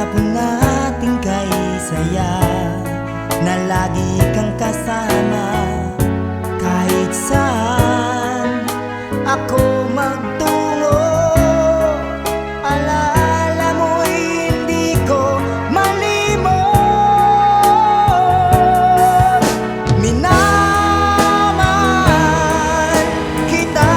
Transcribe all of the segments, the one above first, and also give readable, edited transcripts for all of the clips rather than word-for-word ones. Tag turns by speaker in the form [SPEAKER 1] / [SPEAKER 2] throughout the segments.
[SPEAKER 1] hapon natin kay saya na lagi kang kasama kahit saan ako magtungo. Alaala mo'y hindi ko malimot. Minamahal kita,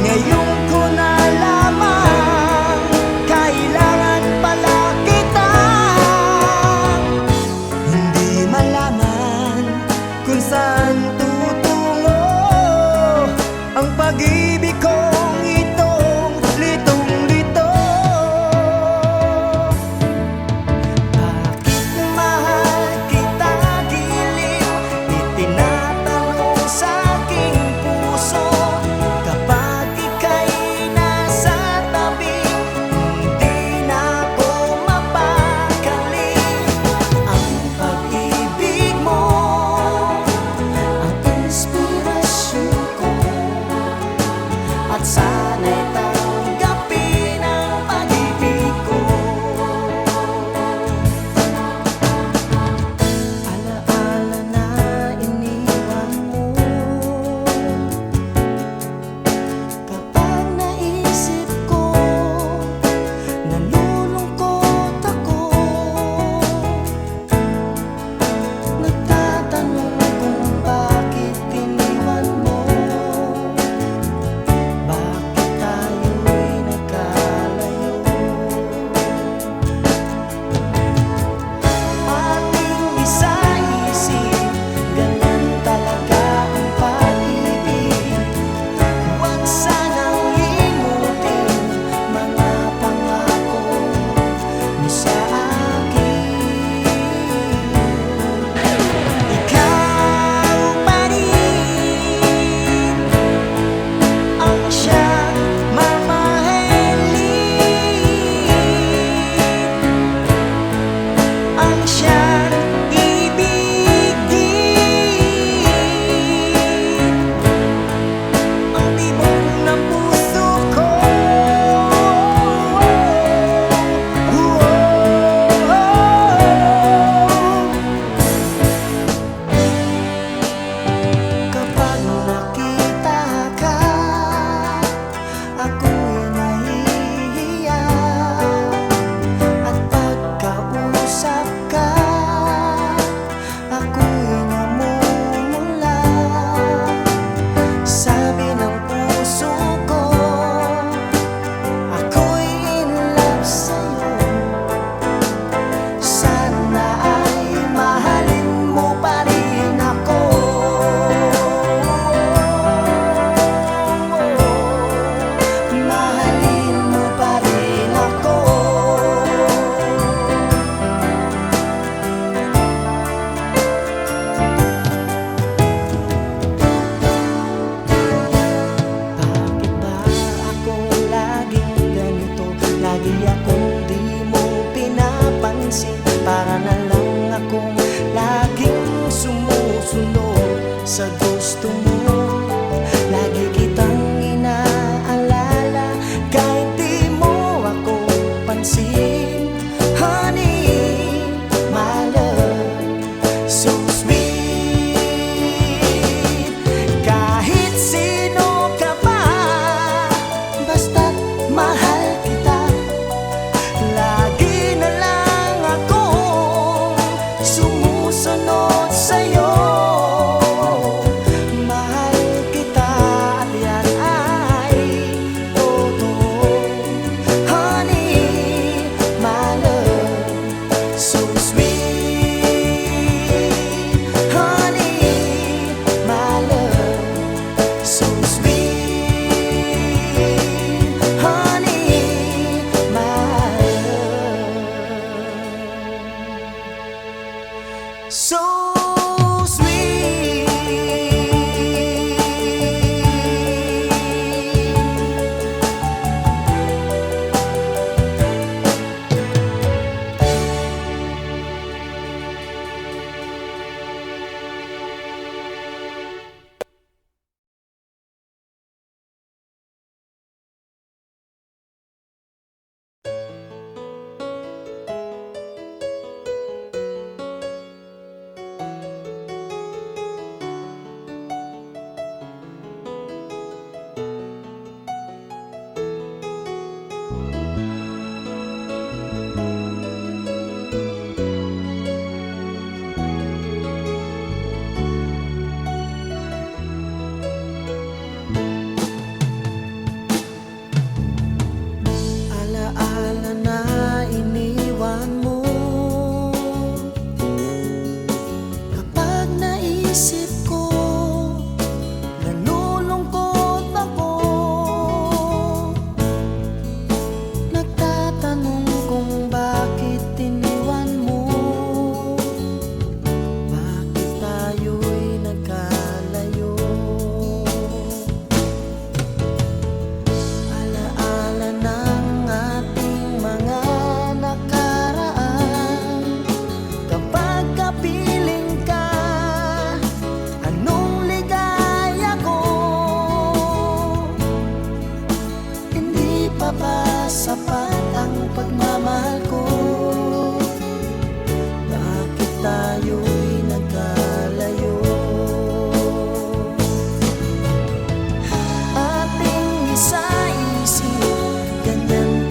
[SPEAKER 1] ngayon ko na lamang kailangan pala kita. Hindi malaman kung saan tutungo.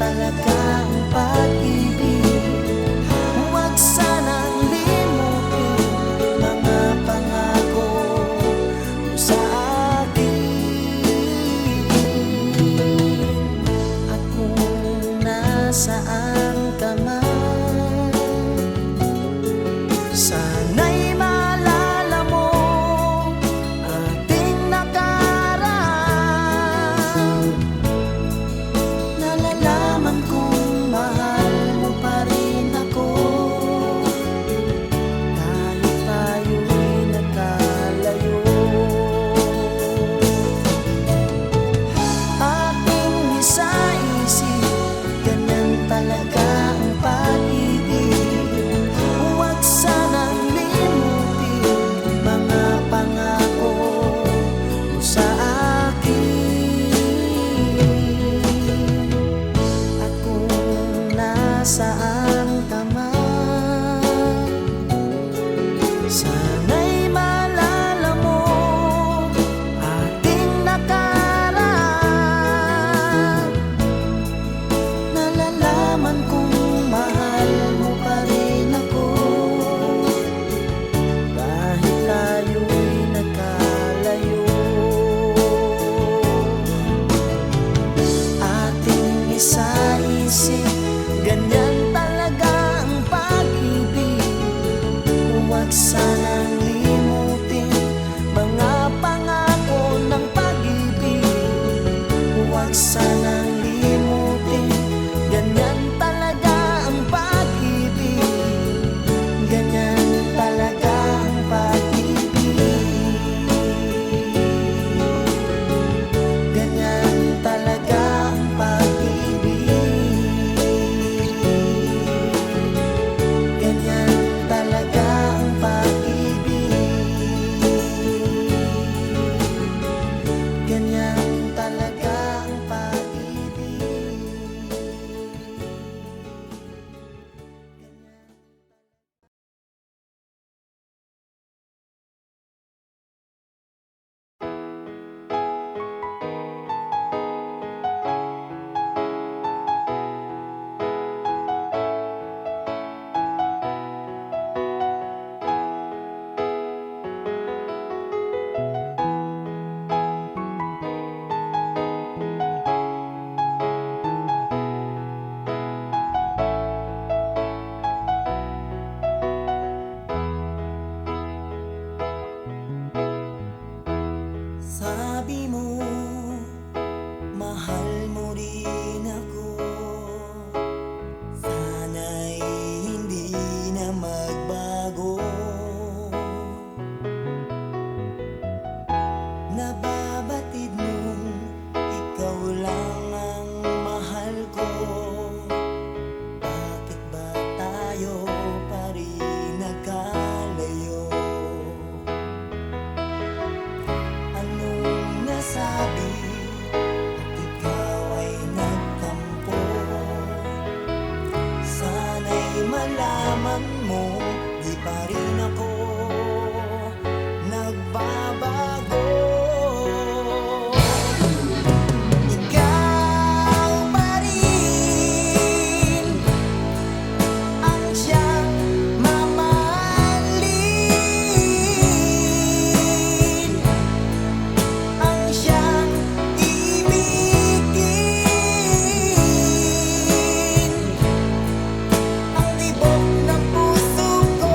[SPEAKER 1] talaga ang pag-ibig. Huwag sanang limutin mga pangako mo sa akin. At kung nasaan ka man, sana'y maalala mo ating nakaraan. Nalalaman kong mahal mo pa rin ako kahit tayo'y nagkalayo. Ating isa-isip, ganyan talaga ang pag-ibig. Huwag sanang limutin mga pangako mo sa akin. At kung nasaan ka man, sana'y maalala mo ating nakaraan. Nalalaman kong mahal mo pa rin ako kahit tayo'y nagkalayo. Ating isa-isip, ganyan talaga ang pag-ibig. Huwag sanang limutin mga pangako ng pag-ibig. Huwag sanang limutin, ganyan talaga ang pag-ibig. Ganyan talaga ang pag-ibig. Ganyan talaga ang pag-ibig. Ganyan talaga ang pag-ibig. Ganyan talaga ang pag-ibig. Sabi mo, mahal mo rin ako. Sana'y hindi na magbago. Nababatid mong ikaw lang ang mahal ko. Bakit ba tayo pa rin nagkalayo? Anong nasabi at ikaw ay nagtampo? Sana'y malaman mo, di pa rin ako nagbabago. Ikaw pa rin ang siyang mamahalin, ang siyang ibigin, ang tibok ng puso ko.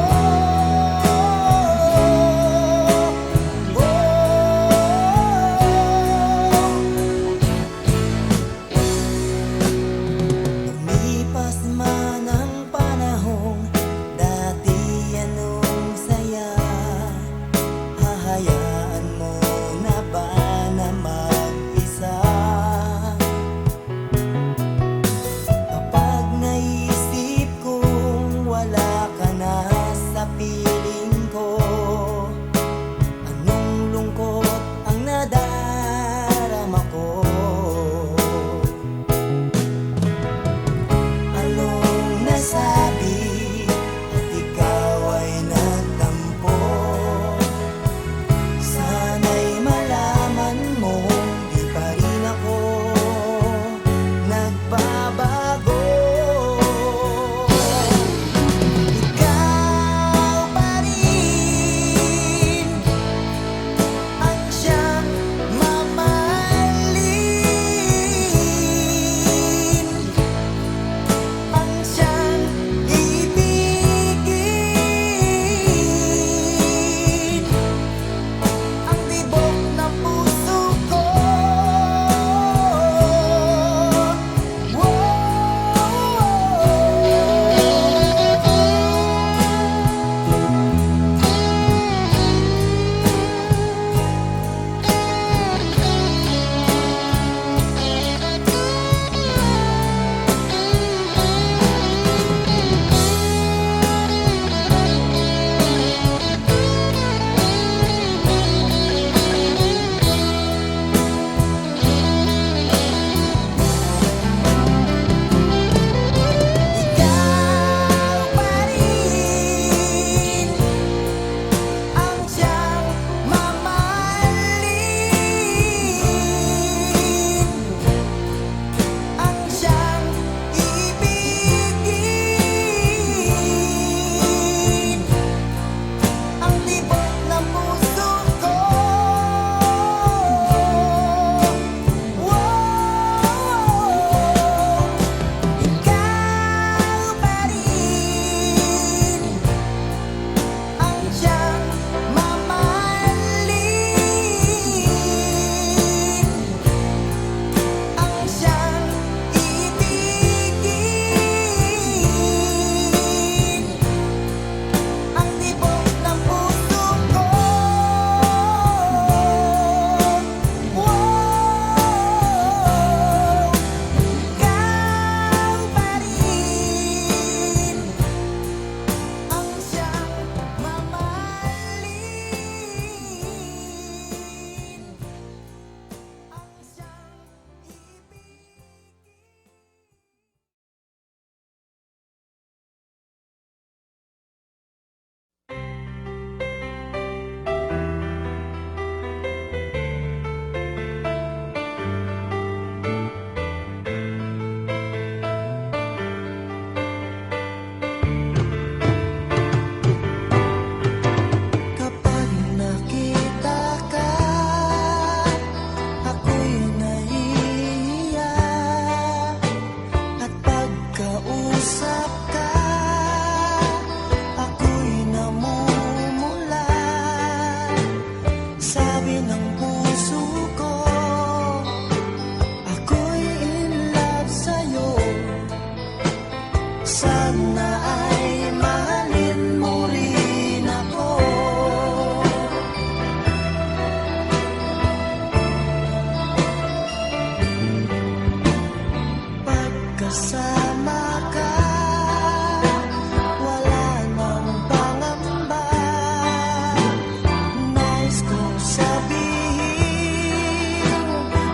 [SPEAKER 1] Nag-uusap ka, ako'y namumula. Sabi ng puso ko, ako'y in love sa'yo. Sana ay mahalin mo rin ako. Pagkasama ka, wala nang pangamba. Nais kong sabihin,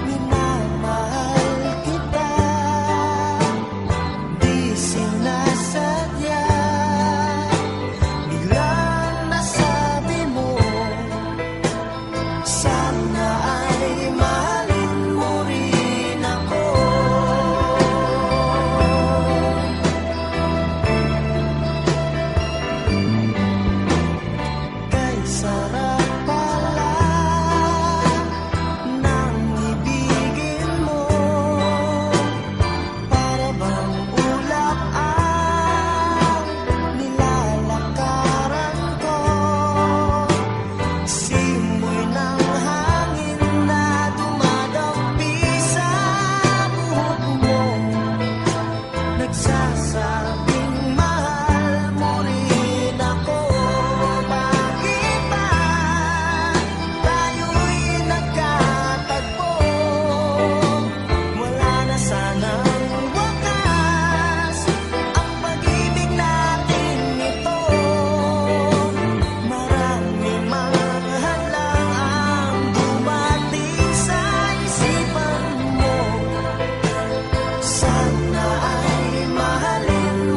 [SPEAKER 1] minamahal kita. Di sinasadya, biglang nasabi mo, sana ay mahalin mo rin ako. Kay sarap pala ng ibigin mo, para bang ulap ang nilalakaran ko. Simoy ng hangin na dumadampi sa buhok mo, nagsasabing mahal mo rin ako. Bakit ba tayo'y nagkatagpo? Wala na sanang wakas ang pag-ibig natin ito. Marami mga hadlang ang dumating sa isipan mo. Sana ay mahalin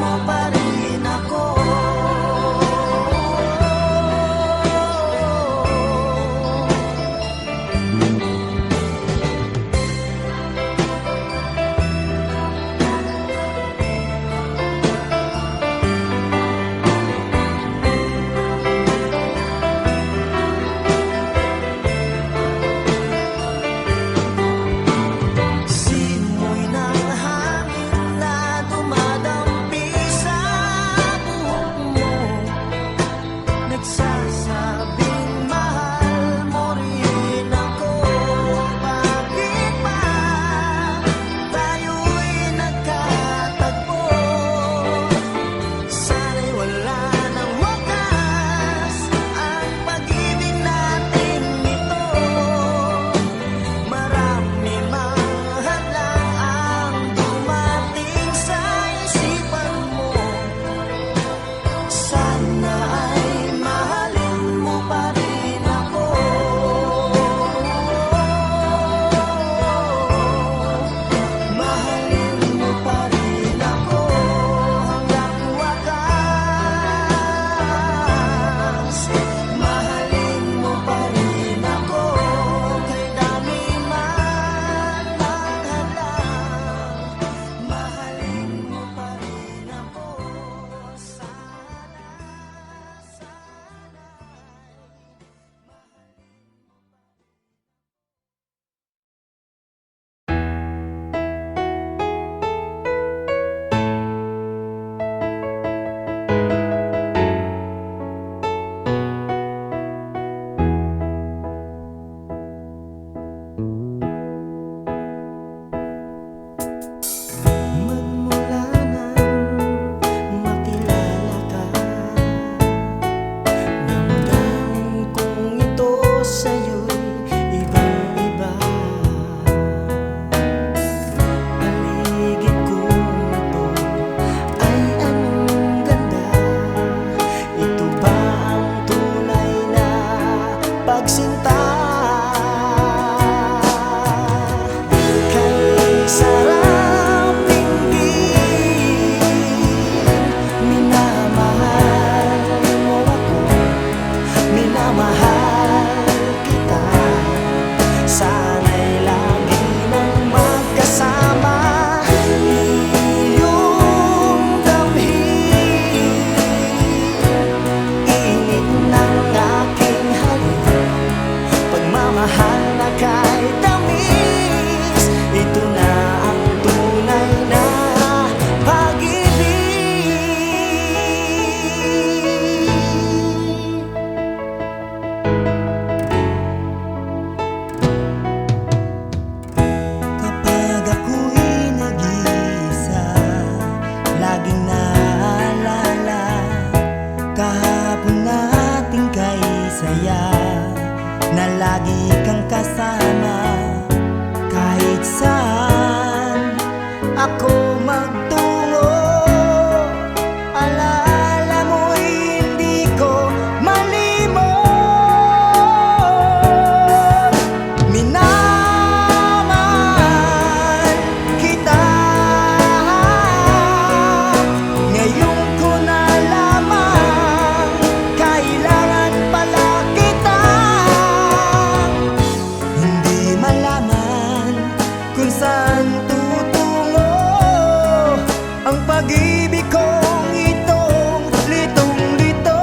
[SPEAKER 1] pag-ibig kong itong litong-lito.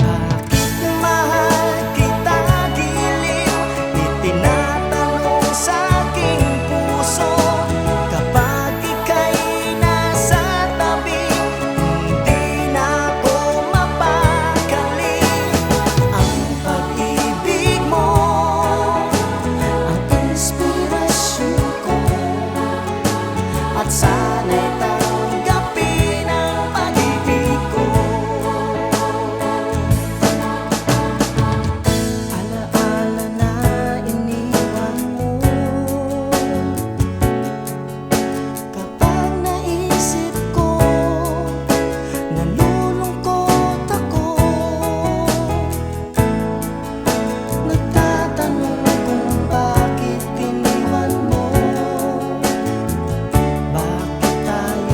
[SPEAKER 1] Bakit mahal kita giliw? Itinatanong sa aking puso. Kapag ika'y nasa tabi, hindi na ako mapakali. Ang pag-ibig mo ang inspirasyon ko, at sana'y tanggapin ang pag-ibig ko. Alaala na iniwan mo, kapag naisip ko, nalulungkot ako. Nagtatanong kung bakit iniwan mo, bakit tayo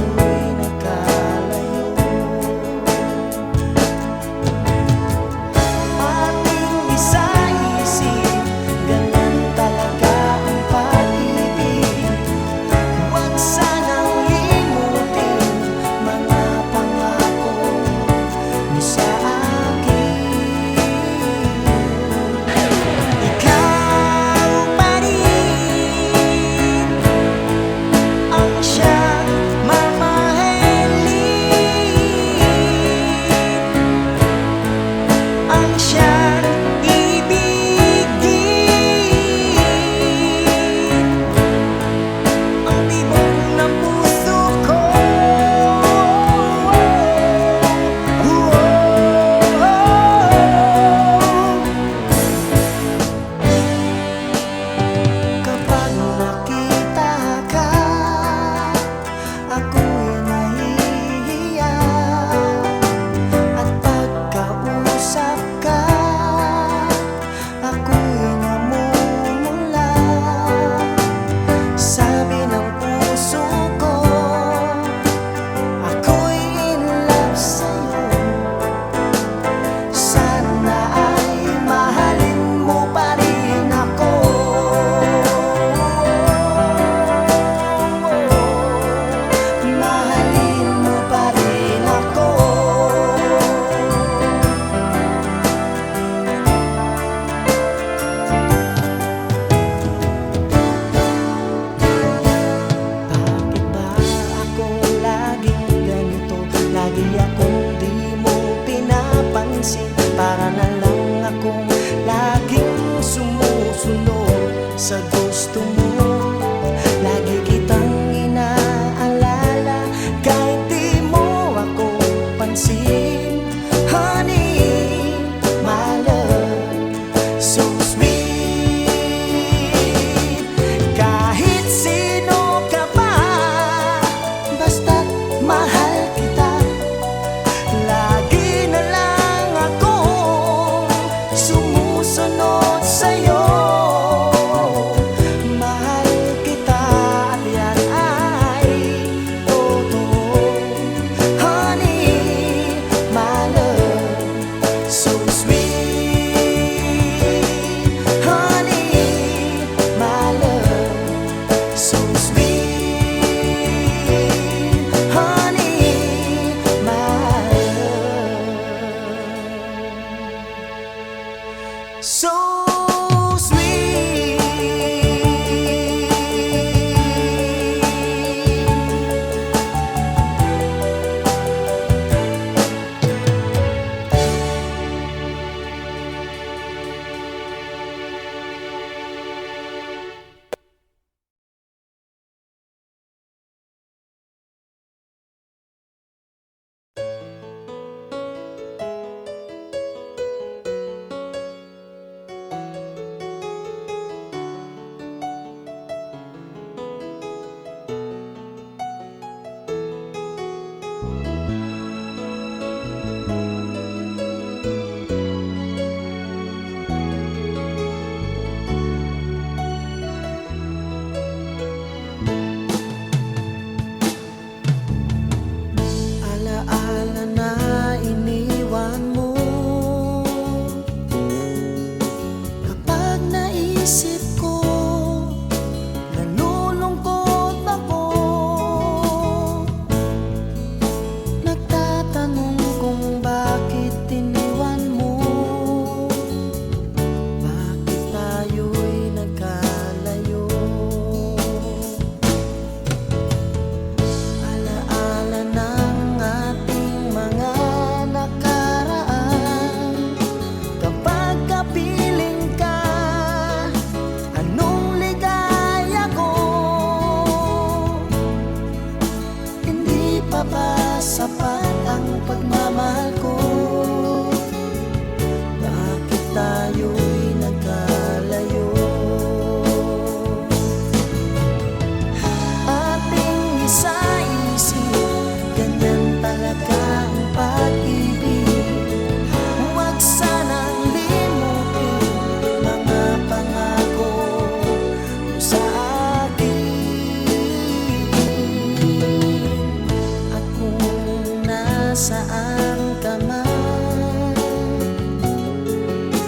[SPEAKER 1] nasaan ka man,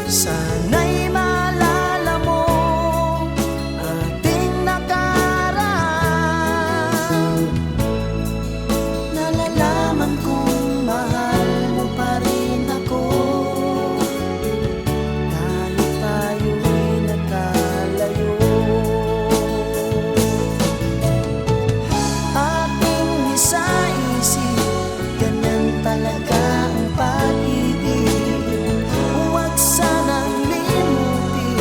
[SPEAKER 1] sana'y maalala mo ating nakaraan. Nalalaman kong mahal mo pa rin ako, kahit tayo'y nagkalayo. Ating isa-isip, ganyan talaga ang pag-ibig. Huwag sanang limutin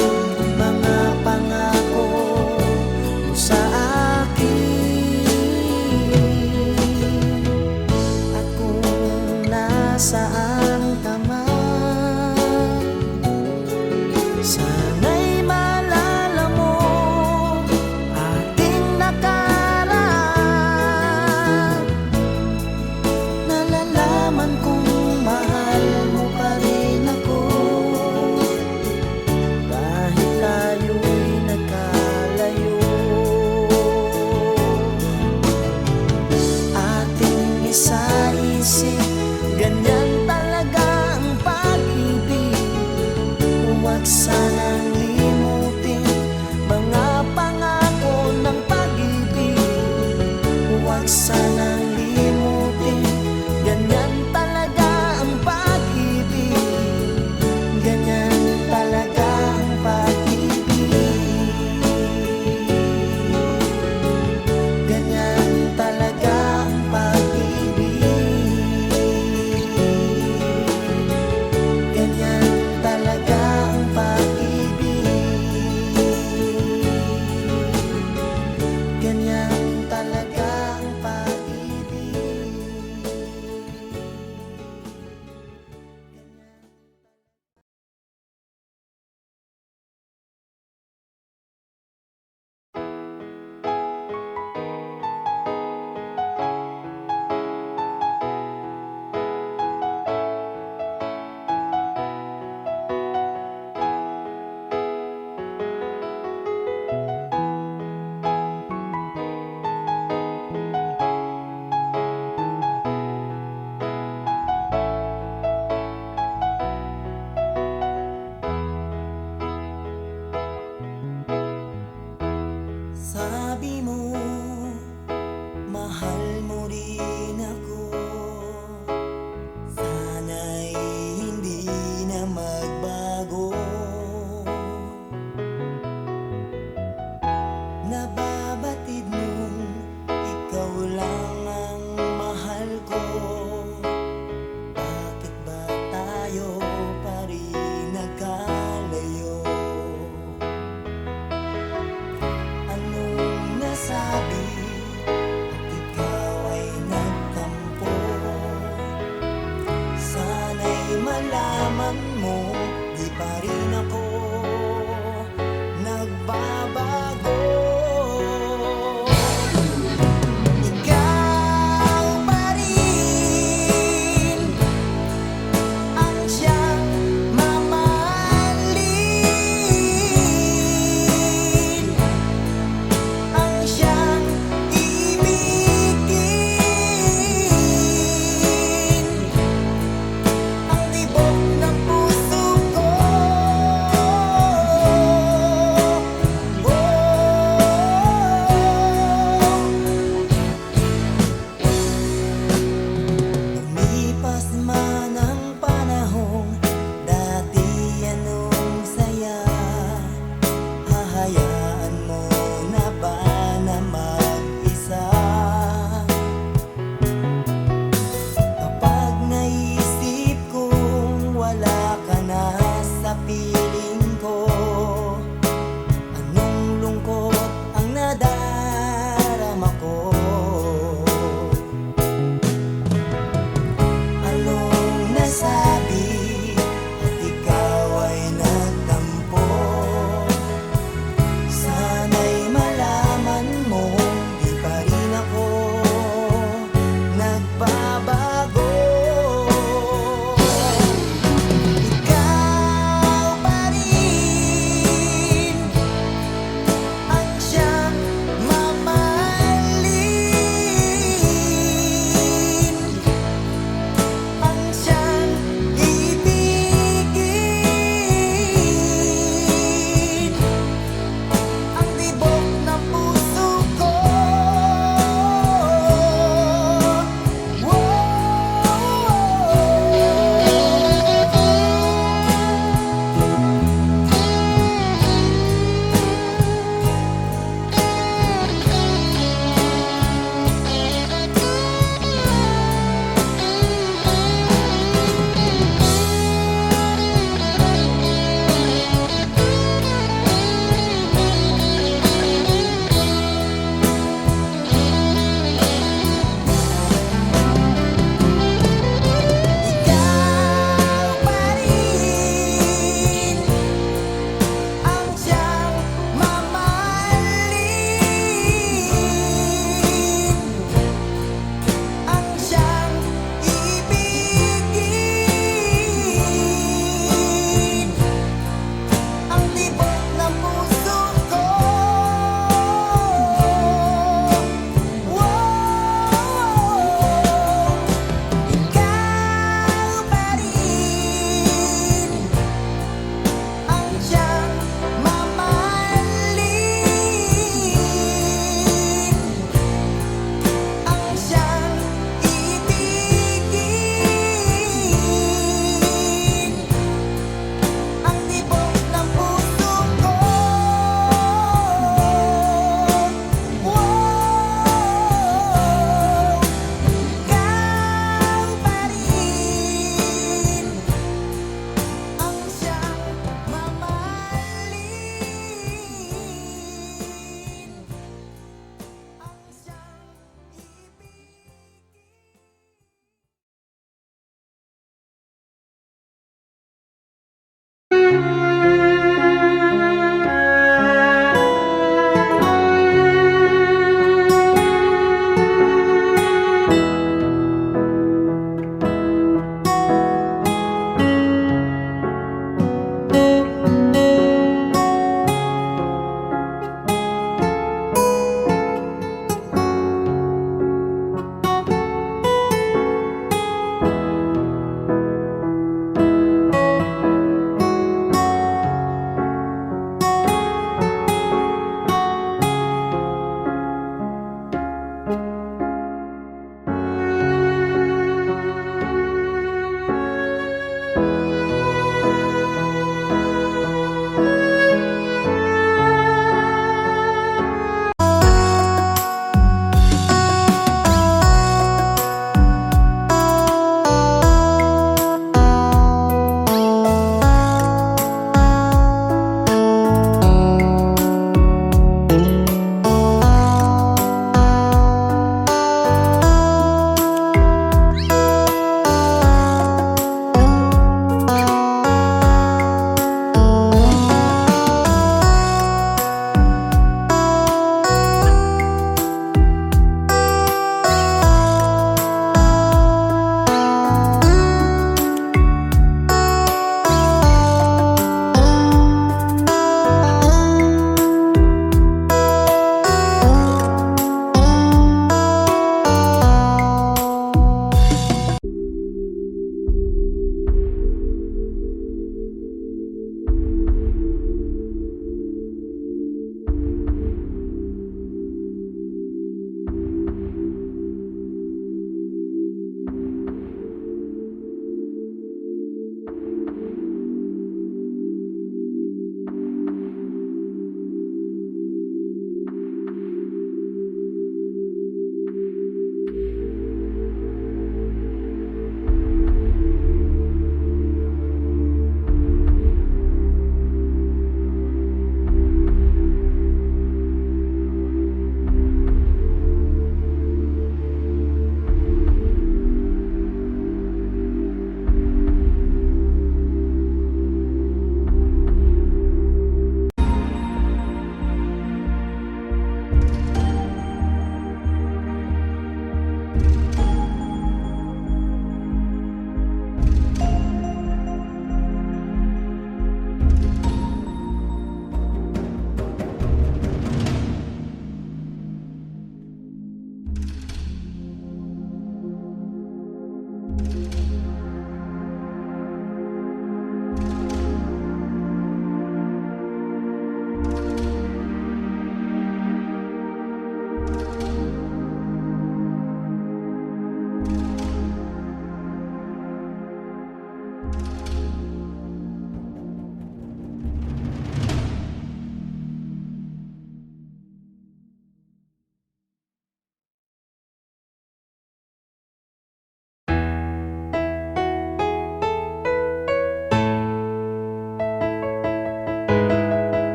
[SPEAKER 1] mga pangako mo sa akin. At kung nasaan ka man, sana'y maalala mo ating nakaraan. Nalalaman kong mahal mo pa rin ako, kahit tayo'y nagkalayo. Ating isa-isip, ganyan talaga ang pag-ibig. Huwag sanang limutin mga pangako ng pag-ibig. Huwag sanang limutin, ganyan talaga ang pag-ibig. Ganyan talaga ang pag-ibig. Ganyan talaga ang pag-ibig. Ganyan talaga ang pag-ibig. Ganyan talaga ang pag-ibig. Sabi mo, mahal mo rin ako. Sana'y hindi na magbago. Nababatid mong ikaw lang ang mahal ko. Bakit ba tayo pa rin nagkalayo? Anong nasabi at ikaw ay nagtampo? Sana'y malaman mo, di pa rin ako nagbabago. Ikaw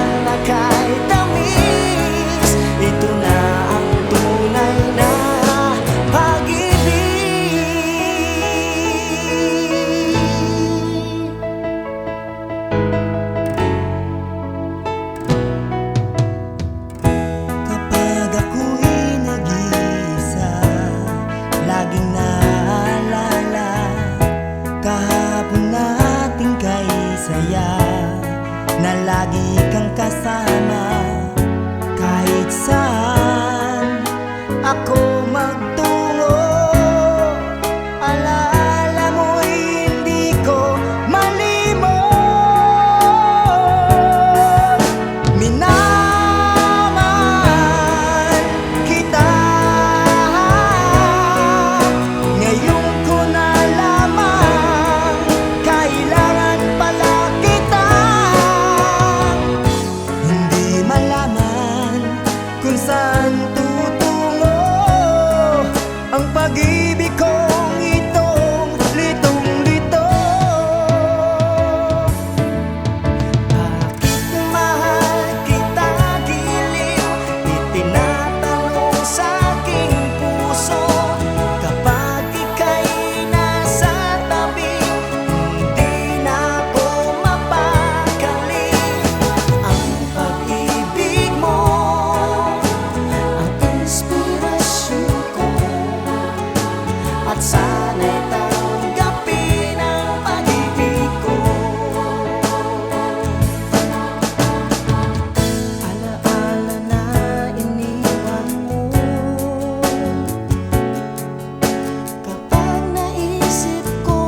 [SPEAKER 1] mahal na kahit tamis. Ito na ang tunay na pag-ibig. Kapag ako'y nag-iisa, laging naalala kahapon nating kay saya, na lagi kang kasama kahit saan ako magtungo. Alaala mo'y hindi ko malimot. Minamahal kita, ngayon ko nalaman kailangan pala kita. Hindi malaman kung saan tutungo ang pag-ibig kong itong litong-lito. Bakit mahal kita giliw? Itinatanong sa aking puso. Kapag ika'y nasa tabi, hindi na ako mapakali. Ang pag-ibig mo ang inspirasyon ko, at sana'y tanggapin ang pag-ibig ko. Alaala na iniwan mo, kapag naisip ko,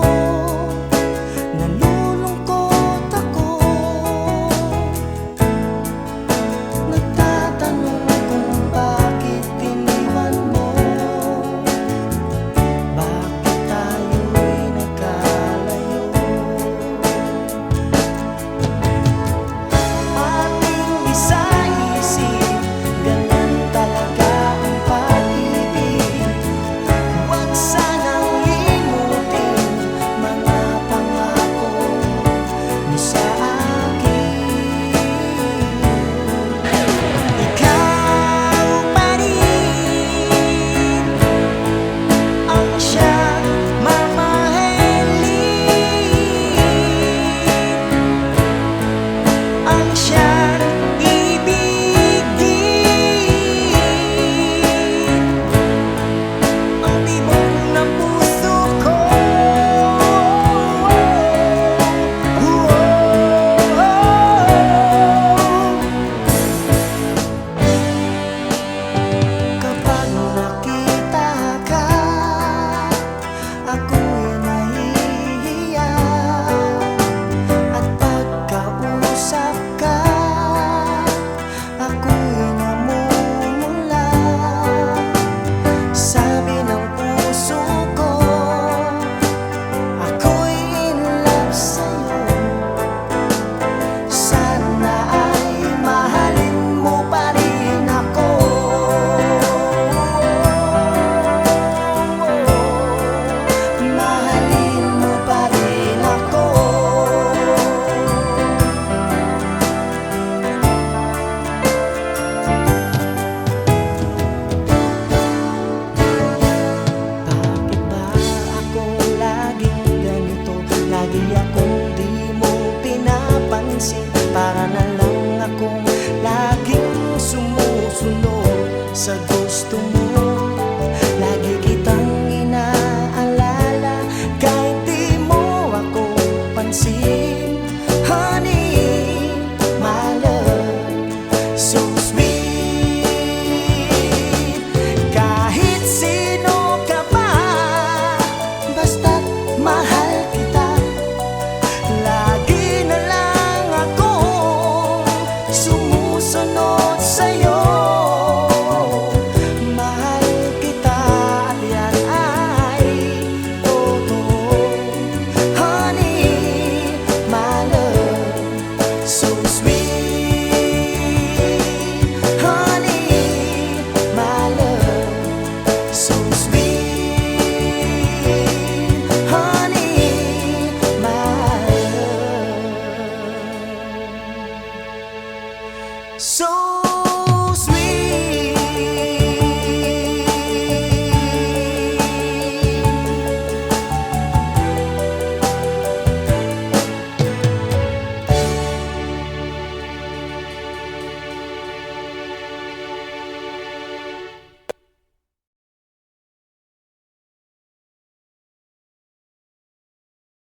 [SPEAKER 1] nalulungkot ako. Nagtatanong kung bakit iniwan mo, bakit tayo'y nagkalayo. Ating isa-isip, ganun talaga ang pag-ibig. Huwag sanang limutin mga pangako mo sa akin. Ikaw pa rin ang siyang mamahalin, ang siyang ibigin, ang tibok ng puso ko. Kapag nakita ka, ako'y nahihiya, at pagkausap ka, ako'y namumula. Sabi ng puso ko, ako'y in love sa'yo. Sana ay mahalin mo pa rin ako. Mahalin mo pa rin ako. Bakit ba ako laging ganito? Lagi akong di mo pinapansin. Para na lang akong laging sumusunod sa gusto mo. Lagi kitang inaalala kahit di mo ako pansin. Honey, my love, so sweet. Kahit sino ka pa, basta't mahal kita. Lagi na lang akong sumusunod sa'yo. Mahal kita at yan ay totoo. Honey, my love, so sweet. Honey, my love, so sweet. Honey, my love. So